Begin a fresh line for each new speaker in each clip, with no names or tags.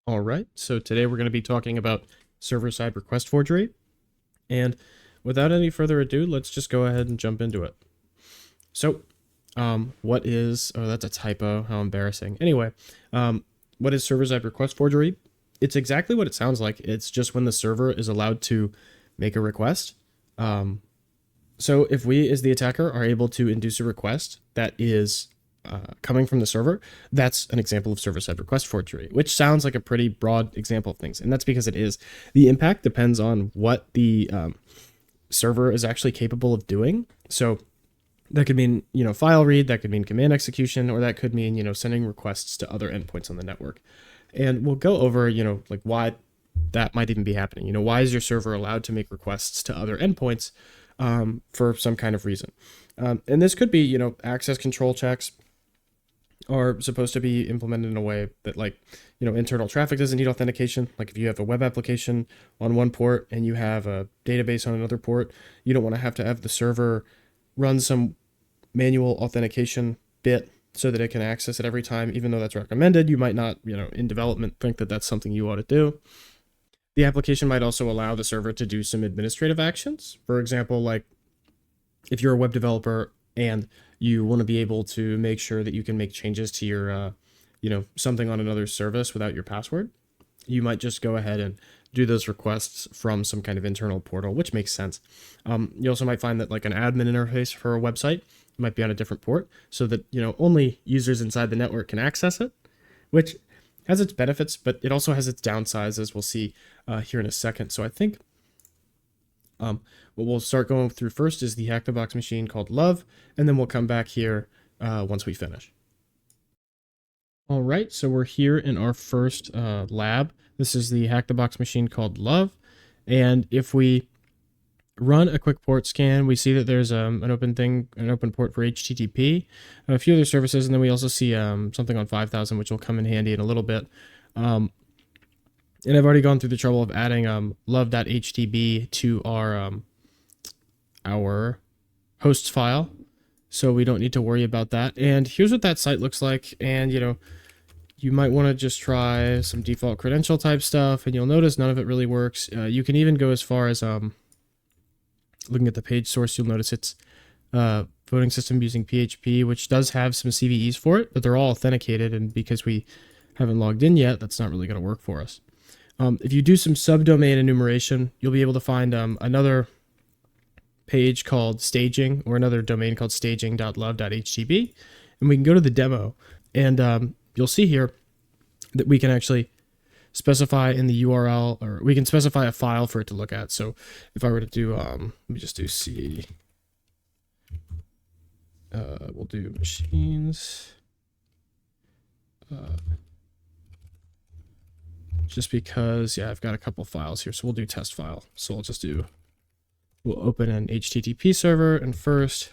All right, so today we're going to be talking about server-side request forgery. And without any further ado, let's just go ahead and jump into it. So, what is, oh, that's a typo, how embarrassing. Anyway, what is server-side request forgery? It's exactly what it sounds like. It's just when the server is allowed to make a request. So if we, as the attacker, are able to induce a request that is coming from the server, that's an example of server-side request forgery, which sounds like a pretty broad example of things. And that's because it is. The impact depends on what the server is actually capable of doing. So that could mean, file read, that could mean command execution, or that could mean, sending requests to other endpoints on the network. And we'll go over, like why that might even be happening. Why is your server allowed to make requests to other endpoints for some kind of reason? And this could be, access control checks are supposed to be implemented in a way that, like, internal traffic doesn't need authentication. Like if you have a web application on one port and you have a database on another port, you don't want to have the server run some manual authentication bit so that it can access it every time, even though that's recommended. You might not, in development, think that that's something you ought to do. The application might also allow the server to do some administrative actions. For example, like if you're a web developer and you want to be able to make sure that you can make changes to your, something on another service without your password, you might just go ahead and do those requests from some kind of internal portal, which makes sense. You also might find that like an admin interface for a website might be on a different port so that, only users inside the network can access it, which has its benefits, but it also has its downsides, as we'll see here in a second. So I think what we'll start going through first is the hack-the-box machine called Love, and then we'll come back here once we finish. All right, so we're here in our first lab. This is the hack-the-box machine called Love, and if we run a quick port scan, we see that there's an open port for HTTP, a few other services, and then we also see something on 5000, which will come in handy in a little bit. And I've already gone through the trouble of adding love.htb to our hosts file, so we don't need to worry about that. And here's what that site looks like. And you might want to just try some default credential type stuff, and you'll notice none of it really works. You can even go as far as looking at the page source. You'll notice it's voting system using PHP, which does have some CVEs for it, but they're all authenticated, and because we haven't logged in yet, that's not really going to work for us. If you do some subdomain enumeration, you'll be able to find another page called staging, or another domain called staging.love.htb, and we can go to the demo, and you'll see here that we can actually specify in the URL, or we can specify a file for it to look at. So if I were to do, let me just do C, we'll do machines, just because, yeah, I've got a couple files here. So we'll do test file. So we'll open an HTTP server, and first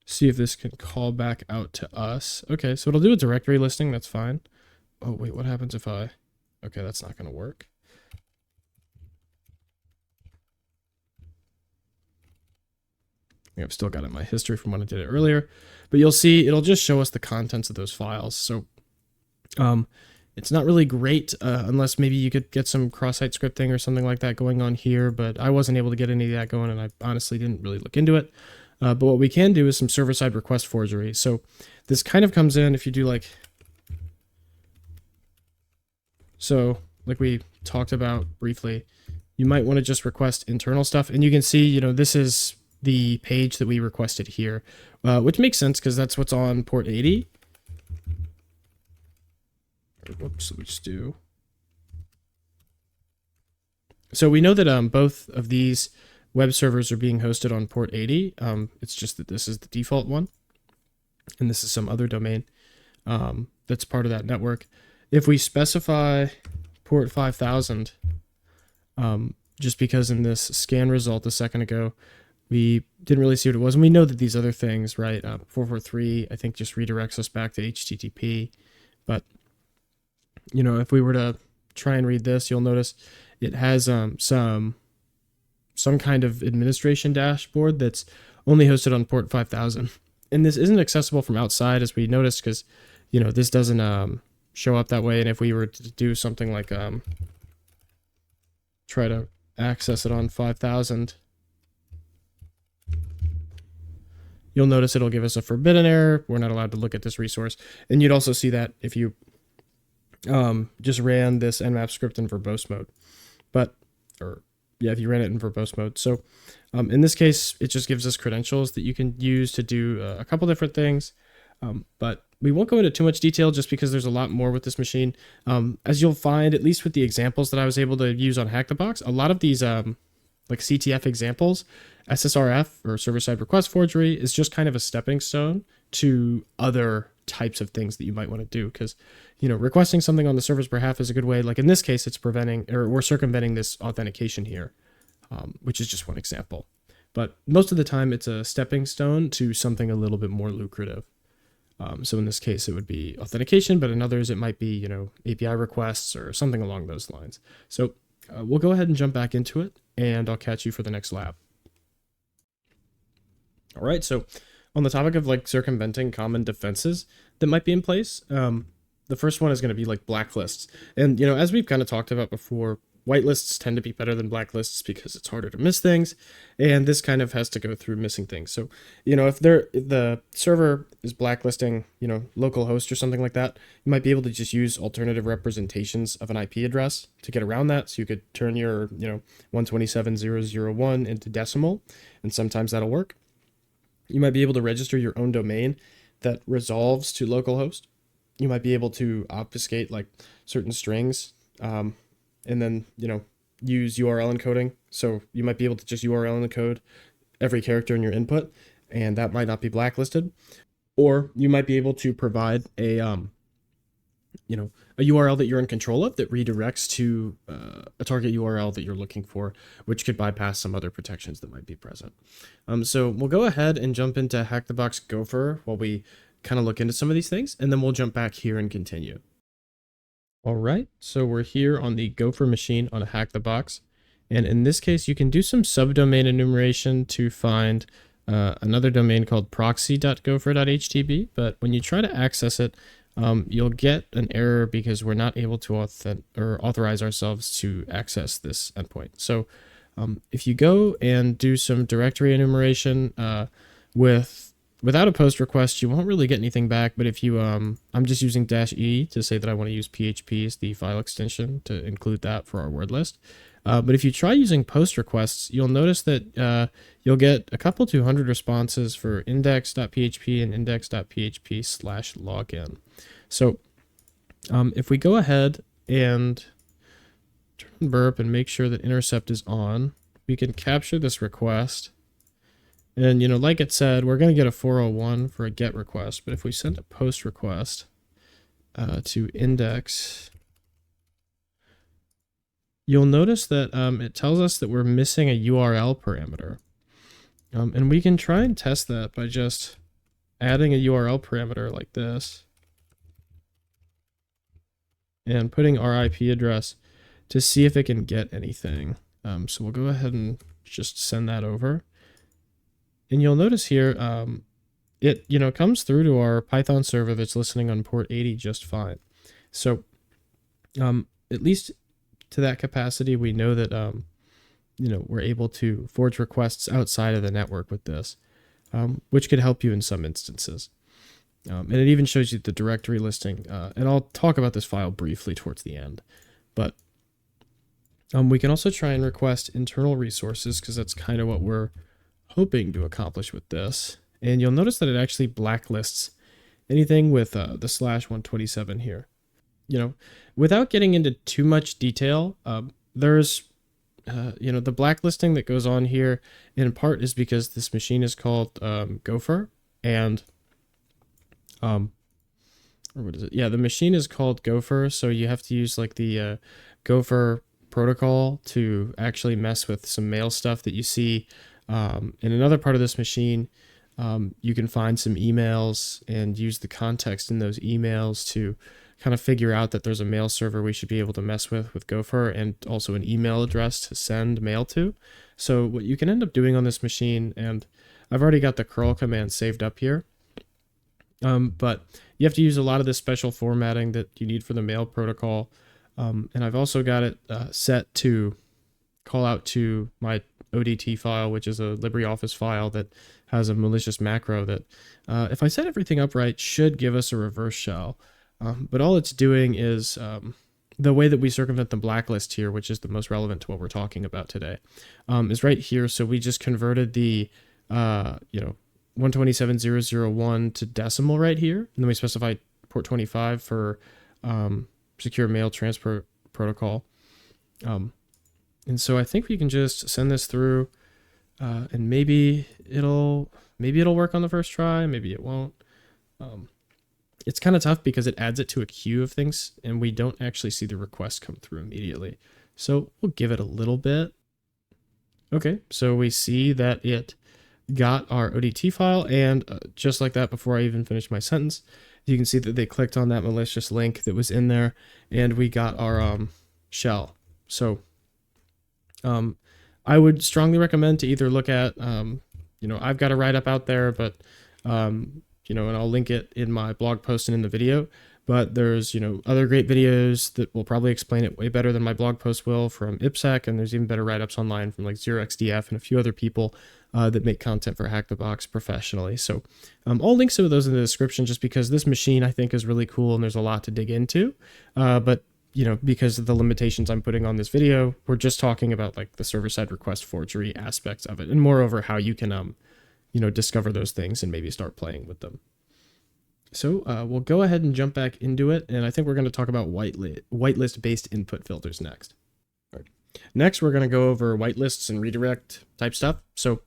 see if this can call back out to us. Okay, so it'll do a directory listing. That's fine. Oh, wait, what happens if okay, that's not going to work. I've still got it in my history from when I did it earlier, but you'll see it'll just show us the contents of those files. So it's not really great unless maybe you could get some cross-site scripting or something like that going on here, but I wasn't able to get any of that going, and I honestly didn't really look into it. But what we can do is some server-side request forgery. So this kind of comes in if you do like we talked about briefly, you might want to just request internal stuff, and you can see, this is the page that we requested here, which makes sense because that's what's on port 80. Whoops, let me just do. So we know that both of these web servers are being hosted on port 80. It's just that this is the default one, and this is some other domain that's part of that network. If we specify port 5000, just because in this scan result a second ago, we didn't really see what it was, and we know that these other things, right, 443, I think just redirects us back to HTTP, but, if we were to try and read this, you'll notice it has some kind of administration dashboard that's only hosted on port 5000. And this isn't accessible from outside, as we noticed, because this doesn't show up that way. And if we were to do something like try to access it on 5000, you'll notice it'll give us a forbidden error. We're not allowed to look at this resource. And you'd also see that if you just ran this nmap script in verbose mode. If you ran it in verbose mode. So in this case, it just gives us credentials that you can use to do a couple different things. But we won't go into too much detail just because there's a lot more with this machine. As you'll find, at least with the examples that I was able to use on Hack the Box, a lot of these like CTF examples, SSRF or server-side request forgery is just kind of a stepping stone to other types of things that you might want to do, because requesting something on the server's behalf is a good way. Like in this case, it's preventing, or we're circumventing this authentication here, which is just one example. But most of the time, it's a stepping stone to something a little bit more lucrative. So in this case, it would be authentication, but in others, it might be API requests or something along those lines. So we'll go ahead and jump back into it, and I'll catch you for the next lab. All right, so on the topic of like circumventing common defenses that might be in place, the first one is going to be like blacklists. And, as we've kind of talked about before, whitelists tend to be better than blacklists because it's harder to miss things. And this kind of has to go through missing things. So, if the server is blacklisting, local host or something like that, you might be able to just use alternative representations of an IP address to get around that. So you could turn your, 127.0.0.1 into decimal, and sometimes that'll work. You might be able to register your own domain that resolves to localhost. You might be able to obfuscate like certain strings, and then, use URL encoding. So you might be able to just URL encode every character in your input, and that might not be blacklisted. Or you might be able to provide a URL that you're in control of that redirects to a target URL that you're looking for, which could bypass some other protections that might be present. So we'll go ahead and jump into Hack the Box Gofer while we kind of look into some of these things, and then we'll jump back here and continue. All right, so we're here on the Gofer machine on a Hack the Box, and in this case, you can do some subdomain enumeration to find another domain called proxy.gofer.htb, but when you try to access it, you'll get an error because we're not able to authorize ourselves to access this endpoint. So if you go and do some directory enumeration without a post request, you won't really get anything back. But if you, I'm just using -e to say that I want to use PHP as the file extension to include that for our word list. But if you try using post requests, you'll notice that you'll get a couple 200 responses for index.php and index.php/login. So if we go ahead and turn burp and make sure that intercept is on, we can capture this request. And, like it said, we're going to get a 401 for a GET request. But if we send a POST request to index, you'll notice that it tells us that we're missing a URL parameter. And we can try and test that by just adding a URL parameter like this and putting our IP address to see if it can get anything. So we'll go ahead and just send that over. And you'll notice here, it comes through to our Python server that's listening on port 80 just fine. So at least to that capacity, we know that we're able to forge requests outside of the network with this, which could help you in some instances. And it even shows you the directory listing. And I'll talk about this file briefly towards the end. But we can also try and request internal resources, because that's kind of what we're hoping to accomplish with this. And you'll notice that it actually blacklists anything with the /127 here. Without getting into too much detail, there's the blacklisting that goes on here in part is because this machine is called Gofer, and or what is it? Yeah, the machine is called Gofer, so you have to use like the Gofer protocol to actually mess with some mail stuff that you see. In another part of this machine, you can find some emails and use the context in those emails to kind of figure out that there's a mail server we should be able to mess with Gofer, and also an email address to send mail to. So what you can end up doing on this machine, and I've already got the curl command saved up here, but you have to use a lot of this special formatting that you need for the mail protocol. And I've also got it set to call out to my ODT file, which is a LibreOffice file that has a malicious macro that, if I set everything up right, should give us a reverse shell. But all it's doing is the way that we circumvent the blacklist here, which is the most relevant to what we're talking about today, is right here. So we just converted the 127.0.0.1 to decimal right here, and then we specified port 25 for secure mail transfer protocol. And so I think we can just send this through, and maybe it'll work on the first try, maybe it won't. It's kind of tough because it adds it to a queue of things, and we don't actually see the request come through immediately. So we'll give it a little bit. Okay, so we see that it got our ODT file, and just like that, before I even finished my sentence, you can see that they clicked on that malicious link that was in there, and we got our shell. So I would strongly recommend to either look at, I've got a write-up out there, but and I'll link it in my blog post and in the video, but there's, other great videos that will probably explain it way better than my blog post will from IPSec, and there's even better write-ups online from like 0xDF and a few other people that make content for Hack the Box professionally. So I'll link some of those in the description, just because this machine I think is really cool and there's a lot to dig into, but because of the limitations I'm putting on this video, we're just talking about like the server-side request forgery aspects of it, and moreover how you can discover those things and maybe start playing with them. So we'll go ahead and jump back into it, and I think we're going to talk about whitelist-based input filters next. All right. Next, we're going to go over whitelists and redirect type stuff. So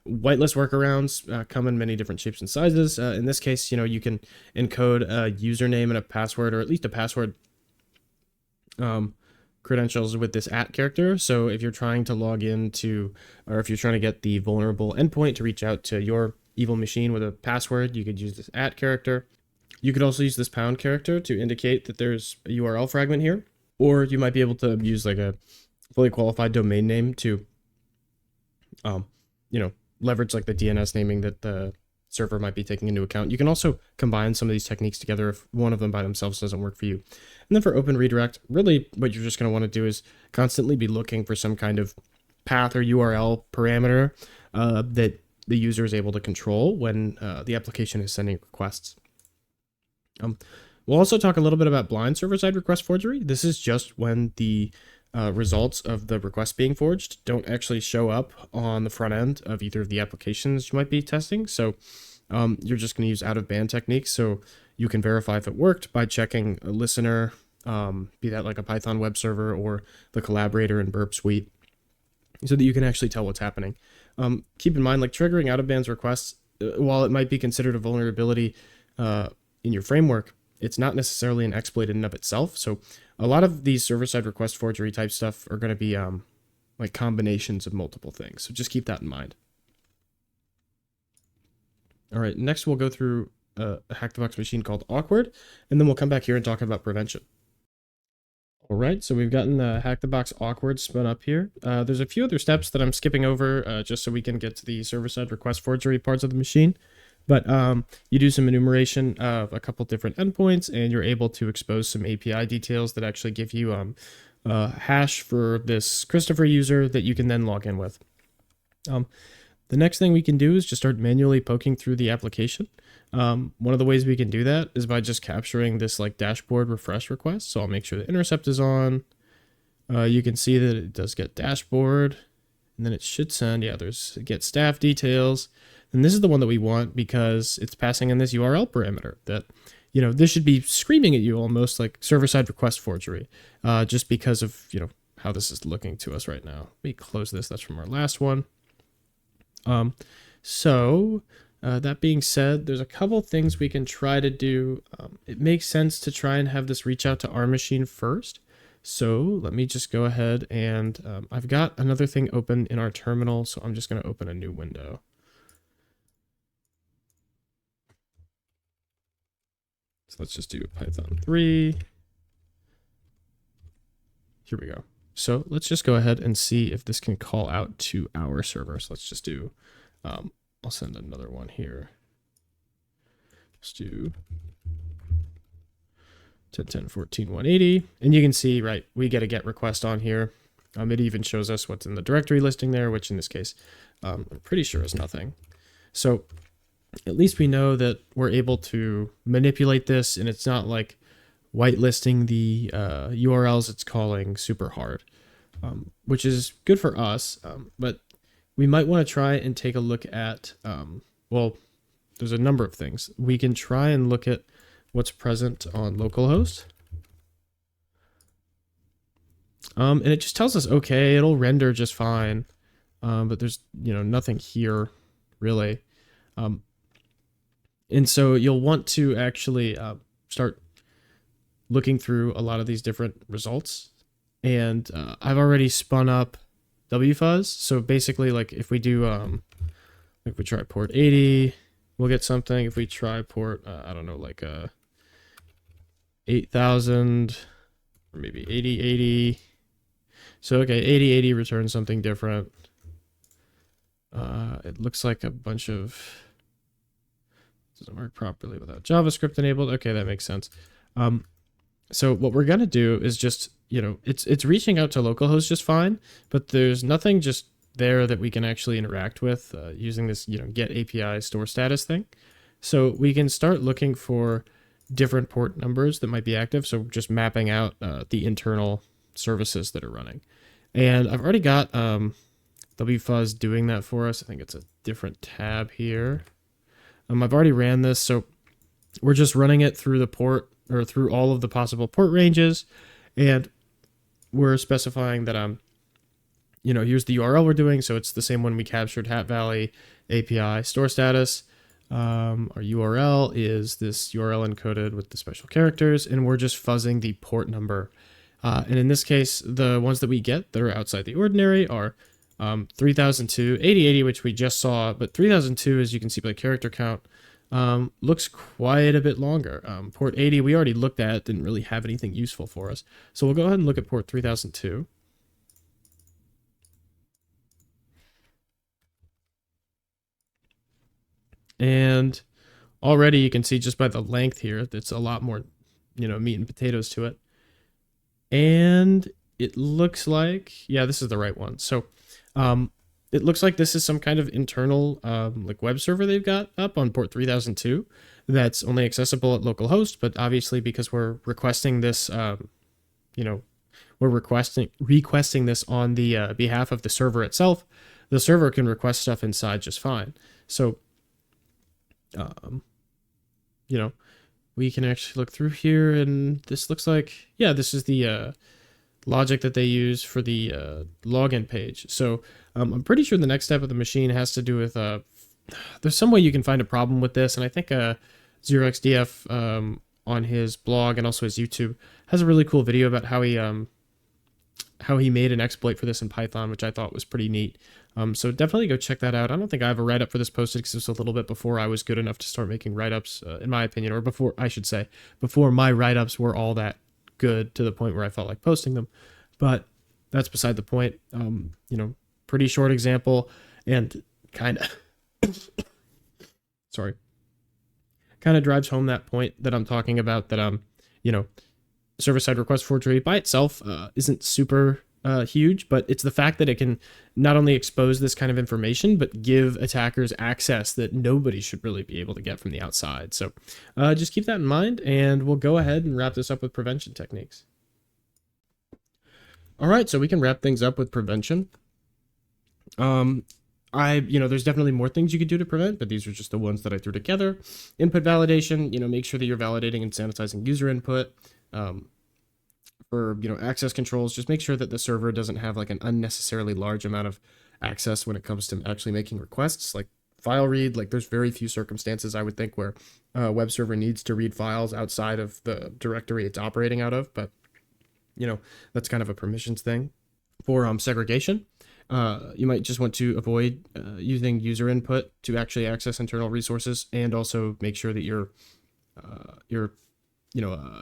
whitelist workarounds come in many different shapes and sizes. In this case, you can encode a username and a password, or at least a password credentials with this @ character. So if you're trying to log into, or if you're trying to get the vulnerable endpoint to reach out to your evil machine with a password, you could use this @ character. You could also use this pound character to indicate that there's a URL fragment here, or you might be able to use like a fully qualified domain name to, leverage like the DNS naming that the server might be taking into account. You can also combine some of these techniques together if one of them by themselves doesn't work for you. And then for open redirect, really what you're just going to want to do is constantly be looking for some kind of path or URL parameter that the user is able to control when the application is sending requests. We'll also talk a little bit about blind server-side request forgery. This is just when the results of the request being forged don't actually show up on the front end of either of the applications you might be testing. So you're just going to use out-of-band techniques, so you can verify if it worked by checking a listener, be that like a Python web server or the collaborator in Burp Suite, so that you can actually tell what's happening. Keep in mind, like triggering out-of-bands requests, while it might be considered a vulnerability in your framework, it's not necessarily an exploit in and of itself. So a lot of these server-side request forgery type stuff are going to be like combinations of multiple things. So just keep that in mind. All right, next we'll go through a Hack the Box machine called Awkward, and then we'll come back here and talk about prevention. All right, so we've gotten the Hack the Box Awkward spun up here. There's a few other steps that I'm skipping over just so we can get to the server-side request forgery parts of the machine. But you do some enumeration of a couple different endpoints, and you're able to expose some API details that actually give you a hash for this Christopher user that you can then log in with. The next thing we can do is just start manually poking through the application. One of the ways we can do that is by just capturing this like dashboard refresh request. So I'll make sure the intercept is on. You can see that it does get dashboard, and then it should send, there's get staff details. And this is the one that we want because it's passing in this URL parameter that, this should be screaming at you almost like server-side request forgery, just because of, how this is looking to us right now. Let me close this. That's from our last one. That being said, there's a couple things we can try to do. It makes sense to try and have this reach out to our machine first. So let me just go ahead and I've got another thing open in our terminal, so I'm just going to open a new window. So let's just do Python 3. Here we go. So let's just go ahead and see if this can call out to our server. So let's just do, I'll send another one here. Let's do 10.10.14.180, and you can see, right, we get a get request on here. It even shows us what's in the directory listing there, which in this case, I'm pretty sure is nothing. So at least we know that we're able to manipulate this, and it's not like whitelisting the URLs it's calling super hard, which is good for us. But we might want to try and take a look at, well, there's a number of things. We can try and look at what's present on localhost. And it just tells us, okay, it'll render just fine. But there's, nothing here really. And so you'll want to actually start looking through a lot of these different results. And I've already spun up wfuzz. So basically, like if we do, if we try port 80, we'll get something. If we try port, I don't know, like 8,000 or maybe 8080. So, okay, 8080 returns something different. It looks like a bunch of, doesn't work properly without JavaScript enabled. Okay, that makes sense. So what we're gonna do is just, it's reaching out to localhost just fine, but there's nothing just there that we can actually interact with using this, get API store status thing. So we can start looking for different port numbers that might be active. So just mapping out the internal services that are running. And I've already got wfuzz doing that for us. I think it's a different tab here. I've already ran this, so we're just running it through the port, or through all of the possible port ranges, and we're specifying that here's the URL we're doing, so it's the same one we captured, Hat Valley API store status. Our URL is this URL encoded with the special characters, and we're just fuzzing the port number. And in this case, the ones that we get that are outside the ordinary are 3002, 8080, which we just saw, but 3002, as you can see by the character count, looks quite a bit longer. Port 80 we already looked at, didn't really have anything useful for us. So we'll go ahead and look at port 3002. And already you can see just by the length here, it's a lot more, meat and potatoes to it. And it looks like, yeah, this is the right one. So it looks like this is some kind of internal like web server they've got up on port 3002 that's only accessible at localhost, but obviously because we're requesting this, we're requesting this on the behalf of the server itself, the server can request stuff inside just fine. So, we can actually look through here, and this looks like, yeah, this is the logic that they use for the login page. So I'm pretty sure the next step of the machine has to do with, there's some way you can find a problem with this, and I think ZeroXDF on his blog and also his YouTube has a really cool video about how he made an exploit for this in Python, which I thought was pretty neat. So definitely go check that out. I don't think I have a write-up for this posted because it was a little bit before I was good enough to start making write-ups, in my opinion, or before my write-ups were all that good to the point where I felt like posting them. But that's beside the point. Pretty short example, and kind of kind of drives home that point that I'm talking about, that server-side request forgery by itself isn't super huge, but it's the fact that it can not only expose this kind of information, but give attackers access that nobody should really be able to get from the outside. So just keep that in mind, and we'll go ahead and wrap this up with prevention techniques. All right, so we can wrap things up with prevention. There's definitely more things you could do to prevent, but these are just the ones that I threw together. Input validation, make sure that you're validating and sanitizing user input. For access controls, just make sure that the server doesn't have like an unnecessarily large amount of access when it comes to actually making requests, like file read. Like there's very few circumstances I would think where a web server needs to read files outside of the directory it's operating out of, but that's kind of a permissions thing. For segregation, you might just want to avoid using user input to actually access internal resources, and also make sure that your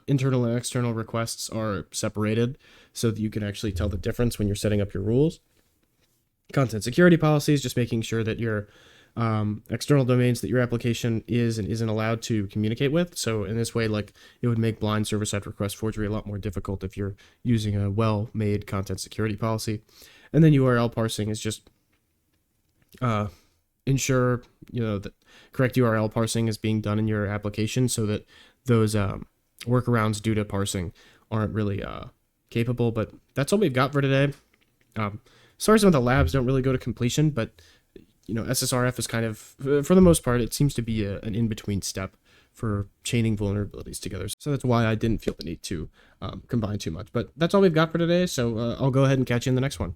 internal and external requests are separated so that you can actually tell the difference when you're setting up your rules. Content security policies, just making sure that you're external domains that your application is and isn't allowed to communicate with. So in this way, like, it would make blind server-side request forgery a lot more difficult if you're using a well-made content security policy. And then URL parsing is just ensure, that correct URL parsing is being done in your application so that those workarounds due to parsing aren't really capable. But that's all we've got for today. Sorry, some of the labs don't really go to completion, but SSRF is kind of, for the most part, it seems to be an in-between step for chaining vulnerabilities together. So that's why I didn't feel the need to combine too much. But that's all we've got for today, so I'll go ahead and catch you in the next one.